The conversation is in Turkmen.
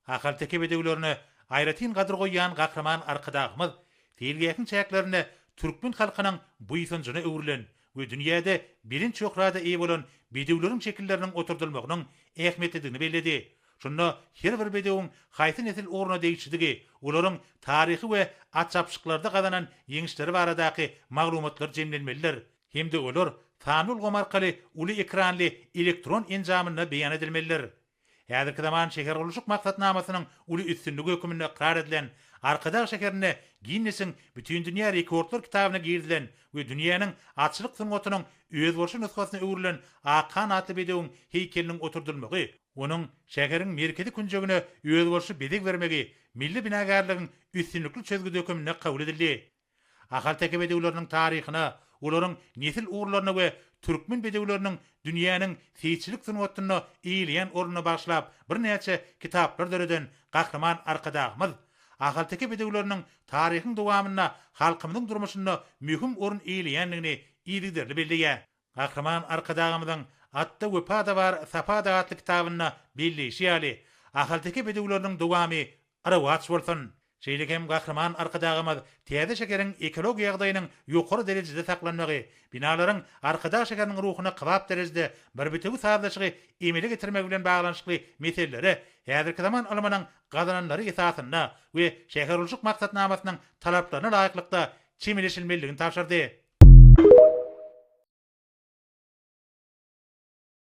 Ahalteki bedewlerini ayratin gadyr goýýan gahraman arkadagymyz Tilgäkin çäklerini türkmen halkynyň buýsunjyny öwrilen we dünýäde birinçi ýokrada eý bolan bedewleriň şekilleriniň oturdylmagynyň ähmiýetligini belledi. Şunda her bir bedewiň haýsy nesil oruna değişdigi, olaryň taryhy we atçapşyklarda gazanan ýeňişleri baradaky maglumatlar jemlenmelidir. Hemde olar tanul gom arkaly uly ekranly elektron enjamyna beýan edilmelidir. Häzirki zaman şeker guluşuk maksatnamasynyň uly üstünligi hökmünde ikrar edilen Arkadag şekerine Guinness'in bütün dünya rekordlar kitabyna girdilen we dünýäniň atçylyk sungatynyň öz bolşy nüskasyna öwrilen Akan atly bedewiň heýkeliniň oturdylmagy, onuň şekeriň merkezi künjegine öz bolşy bedek bermegi milli binagarlygyň üstünlikli çözgüde hökmünde kabul edildi. Ahalteki bedewleriniň taryhyna, olaryň nesil uğurlaryna we türkmen bedewleriniň dünýäniň seýçilik sungatyna eýilýän orunyna başlap bir näçe kitaplar döreden gahraman arkadagymyz ahalteki bedewleriniň taryhyň dowamyna halkymyzyň durmuşyna mühim orun eýilýänligini ýygyderli belliýär. Gahraman arkadagymyzyň atda wepada bar sapada atly kitabyna belleşi ýaly ahalteki bedewleriniň dowamy arawat bolsun. Şeýlekem gahraman arkadagymyz täze şekeriň ekologiýa ýagdaýynyň ýokary derejede saklanmagy, binalaryň arkadag şekeriniň ruhyna kybap derejede bir bitigi sazlaşygy emele getirmek bilen baglanyşykly meselelere häzirki zaman almanyň gazananlary esasynda we şeher uluşuk maksatnamasynyň talaplaryna laýyklykda çemilişilmeliligini tapşyrdy.